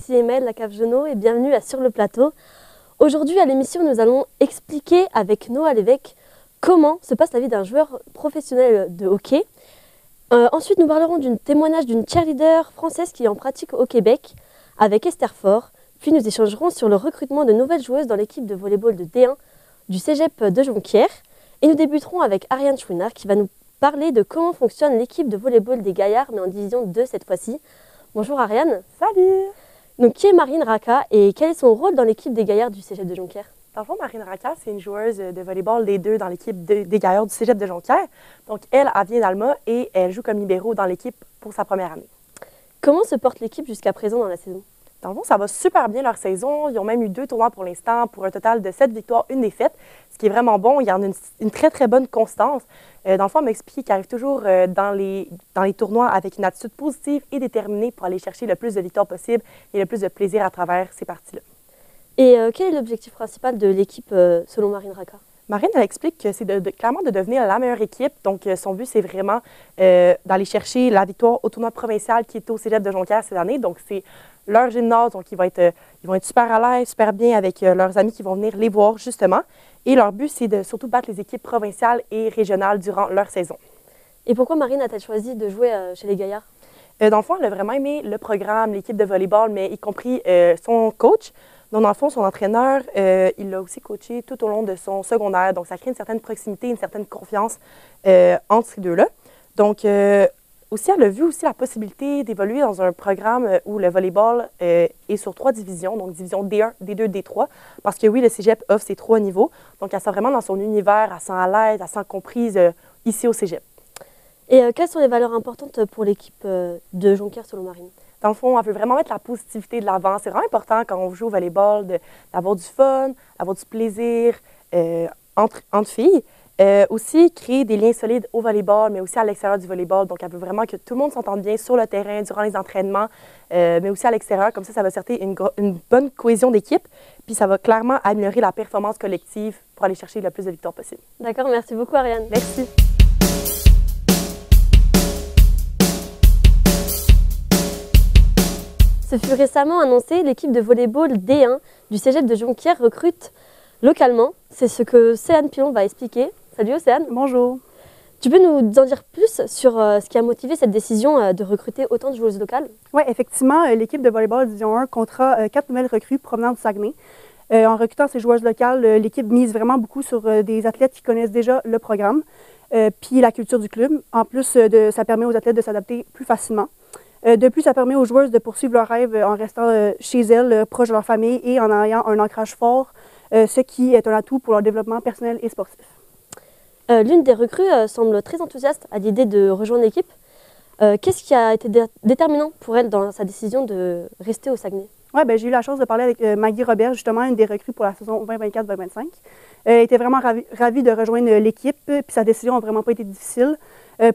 ici Emmaëlle, la Cave Genot, et bienvenue à Sur le Plateau. Aujourd'hui à l'émission, nous allons expliquer avec Noah Lévesque comment se passe la vie d'un joueur professionnel de hockey. Ensuite, nous parlerons d'un témoignage d'une cheerleader française qui en pratique au Québec avec Esther Faure. Puis nous échangerons sur le recrutement de nouvelles joueuses dans l'équipe de volleyball de D1 du Cégep de Jonquière. Et nous débuterons avec Ariane Chouinard qui va nous parler de comment fonctionne l'équipe de volleyball des Gaillards, mais en division 2 cette fois-ci. Bonjour Ariane. Salut! Donc qui est Marine Raka et quel est son rôle dans l'équipe des Gaillards du Cégep de Jonquière? Dans le fond, Marine Raka, c'est une joueuse de volleyball des deux dans l'équipe des Gaillards du Cégep de Jonquière. Donc elle vient d'Alma et elle joue comme libéraux dans l'équipe pour sa première année. Comment se porte l'équipe jusqu'à présent dans la saison? Dans le fond, ça va super bien leur saison. Ils ont même eu 2 tournois pour l'instant pour un total de 7 victoires, 1 défaite, ce qui est vraiment bon. Il y en a une très, très bonne constance. Dans le fond, on m'explique qu'ils arrivent toujours dans les tournois avec une attitude positive et déterminée pour aller chercher le plus de victoires possible et le plus de plaisir à travers ces parties-là. Et quel est l'objectif principal de l'équipe selon Marine Raka? Marine, elle explique que c'est clairement de devenir la meilleure équipe. Donc, son but, c'est vraiment d'aller chercher la victoire au tournoi provincial qui est au Cégep de Jonquière cette année. Donc, c'est leur gymnase. Donc, ils vont être super à l'aise, super bien avec leurs amis qui vont venir les voir, justement. Et leur but, c'est de surtout battre les équipes provinciales et régionales durant leur saison. Et pourquoi Marine a-t-elle choisi de jouer chez les Gaillards? Dans le fond, elle a vraiment aimé le programme, l'équipe de volleyball, mais y compris son coach. Donc, dans le fond, son entraîneur, il l'a aussi coaché tout au long de son secondaire. Donc, ça crée une certaine proximité, une certaine confiance entre ces deux-là. Donc, aussi, elle a vu aussi la possibilité d'évoluer dans un programme où le volleyball est sur 3 divisions, donc division D1, D2, D3. Parce que oui, le Cégep offre ces 3 niveaux. Donc, elle sent vraiment dans son univers, elle sent à l'aise, elle sent comprise ici au Cégep. Et quelles sont les valeurs importantes pour l'équipe de Jonquière selon Marine? Dans le fond, elle veut vraiment mettre la positivité de l'avant. C'est vraiment important quand on joue au volleyball d'avoir du fun, d'avoir du plaisir entre filles. Aussi, créer des liens solides au volleyball, mais aussi à l'extérieur du volleyball. Donc, elle veut vraiment que tout le monde s'entende bien sur le terrain, durant les entraînements, mais aussi à l'extérieur. Comme ça va certifier une bonne cohésion d'équipe. Puis, ça va clairement améliorer la performance collective pour aller chercher le plus de victoires possible. D'accord, merci beaucoup Ariane. Merci. Ce fut récemment annoncé, l'équipe de volleyball D1 du Cégep de Jonquière recrute localement. C'est ce que Océane Pilon va expliquer. Salut Océane. Bonjour. Tu peux nous en dire plus sur ce qui a motivé cette décision de recruter autant de joueuses locales? Oui, effectivement, l'équipe de volleyball Division 1 comptera 4 nouvelles recrues provenant du Saguenay. En recrutant ces joueuses locales, l'équipe mise vraiment beaucoup sur des athlètes qui connaissent déjà le programme puis la culture du club. En plus, ça permet aux athlètes de s'adapter plus facilement. De plus, ça permet aux joueuses de poursuivre leurs rêves en restant chez elles, proches de leur famille et en ayant un ancrage fort, ce qui est un atout pour leur développement personnel et sportif. L'une des recrues semble très enthousiaste à l'idée de rejoindre l'équipe. Qu'est-ce qui a été déterminant pour elle dans sa décision de rester au Saguenay? Oui, j'ai eu la chance de parler avec Maggie Robert, justement, une des recrues pour la saison 2024-2025. Elle était vraiment ravie de rejoindre l'équipe, puis sa décision n'a vraiment pas été difficile.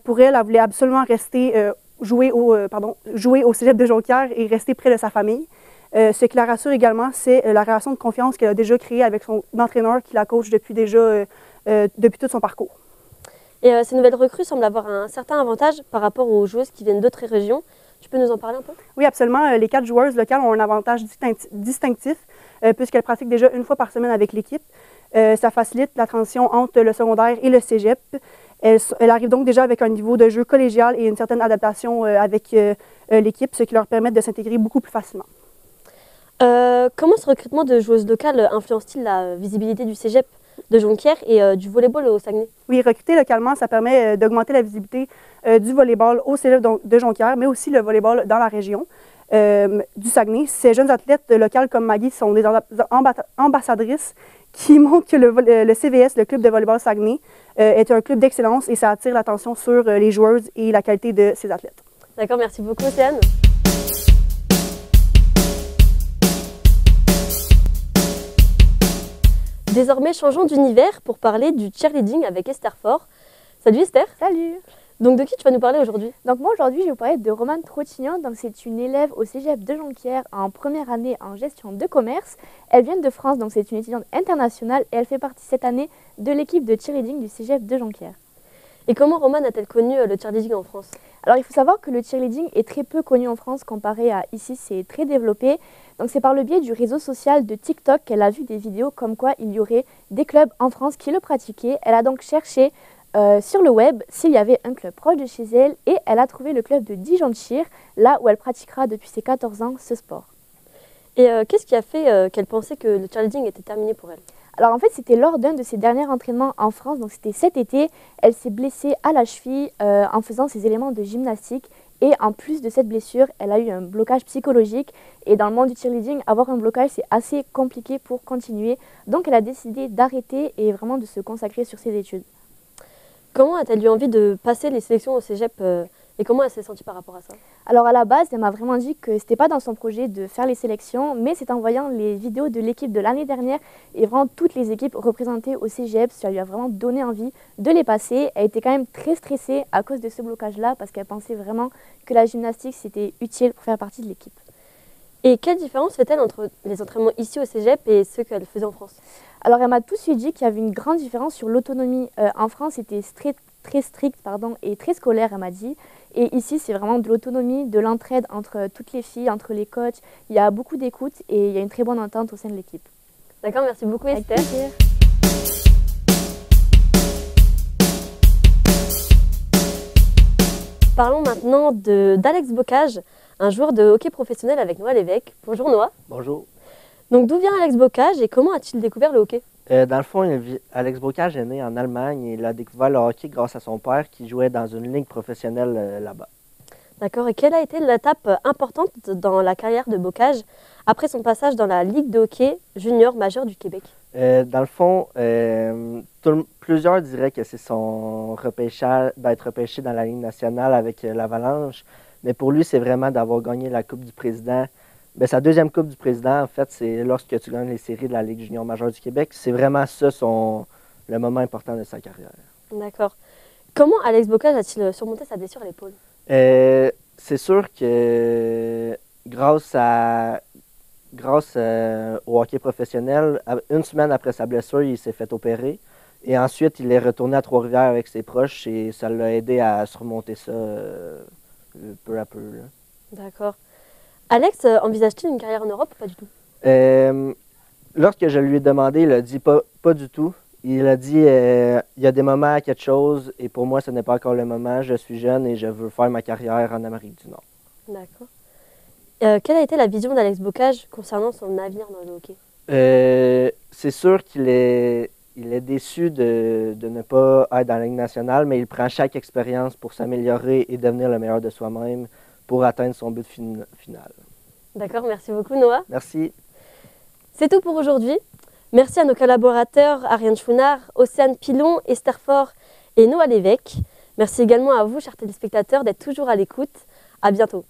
Pour elle, elle voulait absolument rester jouer au Cégep de Jonquière et rester près de sa famille. Ce qui la rassure également, c'est la relation de confiance qu'elle a déjà créée avec son entraîneur qui la coach depuis tout son parcours. Et ces nouvelles recrues semblent avoir un certain avantage par rapport aux joueuses qui viennent d'autres régions. Tu peux nous en parler un peu? Oui, absolument. Les 4 joueuses locales ont un avantage distinctif puisqu'elles pratiquent déjà 1 fois par semaine avec l'équipe. Ça facilite la transition entre le secondaire et le cégep. Elle arrive donc déjà avec un niveau de jeu collégial et une certaine adaptation avec l'équipe, ce qui leur permet de s'intégrer beaucoup plus facilement. Comment ce recrutement de joueuses locales influence-t-il la visibilité du Cégep de Jonquière et du volleyball au Saguenay? Oui, recruter localement, ça permet d'augmenter la visibilité du volleyball au Cégep de Jonquière, mais aussi le volleyball dans la région du Saguenay. Ces jeunes athlètes locales comme Maggie sont des ambassadrices qui montrent que le CVS, le club de volleyball Saguenay, est un club d'excellence et ça attire l'attention sur les joueuses et la qualité de ces athlètes. D'accord, merci beaucoup Océane. Désormais, changeons d'univers pour parler du cheerleading avec Esther Faure. Salut Esther. Salut. Donc de qui tu vas nous parler aujourd'hui? Donc moi aujourd'hui je vais vous parler de Romane Trottignan. Donc c'est une élève au Cégep de Jonquière en première année en gestion de commerce. Elle vient de France, donc c'est une étudiante internationale et elle fait partie cette année de l'équipe de cheerleading du Cégep de Jonquière. Et comment Romane a-t-elle connu le cheerleading en France? Alors il faut savoir que le cheerleading est très peu connu en France comparé à ici, c'est très développé. Donc c'est par le biais du réseau social de TikTok qu'elle a vu des vidéos comme quoi il y aurait des clubs en France qui le pratiquaient. Elle a donc cherché sur le web s'il y avait un club proche de chez elle et elle a trouvé le club de Dijon Cheer, là où elle pratiquera depuis ses 14 ans ce sport. Et qu'est-ce qui a fait qu'elle pensait que le cheerleading était terminé pour elle? Alors en fait, c'était lors d'un de ses derniers entraînements en France, donc c'était cet été. Elle s'est blessée à la cheville en faisant ses éléments de gymnastique. Et en plus de cette blessure, elle a eu un blocage psychologique. Et dans le monde du cheerleading, avoir un blocage, c'est assez compliqué pour continuer. Donc elle a décidé d'arrêter et vraiment de se consacrer sur ses études. Comment a-t-elle eu envie de passer les sélections au cégep et comment elle s'est sentie par rapport à ça? Alors à la base, elle m'a vraiment dit que c'était pas dans son projet de faire les sélections, mais c'est en voyant les vidéos de l'équipe de l'année dernière et vraiment toutes les équipes représentées au cégep, ça lui a vraiment donné envie de les passer. Elle était quand même très stressée à cause de ce blocage-là parce qu'elle pensait vraiment que la gymnastique c'était utile pour faire partie de l'équipe. Et quelle différence fait-elle entre les entraînements ici au cégep et ceux qu'elle faisait en France? Alors elle m'a tout de suite dit qu'il y avait une grande différence sur l'autonomie. En France, c'était très strict et très scolaire, elle m'a dit. Et ici, c'est vraiment de l'autonomie, de l'entraide entre toutes les filles, entre les coachs. Il y a beaucoup d'écoute et il y a une très bonne entente au sein de l'équipe. D'accord, merci beaucoup Esther. Avec plaisir. Parlons maintenant d'Alex Bocage, un joueur de hockey professionnel avec Noah Lévesque. Bonjour Noah. Bonjour. Donc d'où vient Alex Bocage et comment a-t-il découvert le hockey? Dans le fond, Alex Bocage est né en Allemagne et il a découvert le hockey grâce à son père qui jouait dans une ligue professionnelle là-bas. D'accord, et quelle a été l'étape importante dans la carrière de Bocage après son passage dans la Ligue de hockey junior majeur du Québec? Dans le fond, plusieurs diraient que c'est son repêchage, d'être repêché dans la Ligue nationale avec l'Avalanche, mais pour lui, c'est vraiment d'avoir gagné la Coupe du Président. Bien, sa deuxième Coupe du Président, en fait, c'est lorsque tu gagnes les séries de la Ligue junior majeure du Québec. C'est vraiment ça le moment important de sa carrière. D'accord. Comment Alex Bocage a-t-il surmonté sa blessure à l'épaule? C'est sûr que grâce au hockey professionnel, une semaine après sa blessure, il s'est fait opérer. Et ensuite, il est retourné à Trois-Rivières avec ses proches et ça l'a aidé à surmonter ça peu à peu. D'accord. Alex, envisage-t-il une carrière en Europe ou pas du tout? Lorsque je lui ai demandé, il a dit pas du tout. Il a dit il y a des moments à quelque chose et pour moi, ce n'est pas encore le moment. Je suis jeune et je veux faire ma carrière en Amérique du Nord. D'accord. Quelle a été la vision d'Alex Bocage concernant son avenir dans le hockey? C'est sûr qu'il est déçu de ne pas être dans la Ligue nationale, mais il prend chaque expérience pour s'améliorer et devenir le meilleur de soi-même pour atteindre son but final. D'accord, merci beaucoup Noah. Merci. C'est tout pour aujourd'hui. Merci à nos collaborateurs Ariane Chouinard, Océane Pilon, Esther Faure et Noah Lévesque. Merci également à vous, chers téléspectateurs, d'être toujours à l'écoute. À bientôt.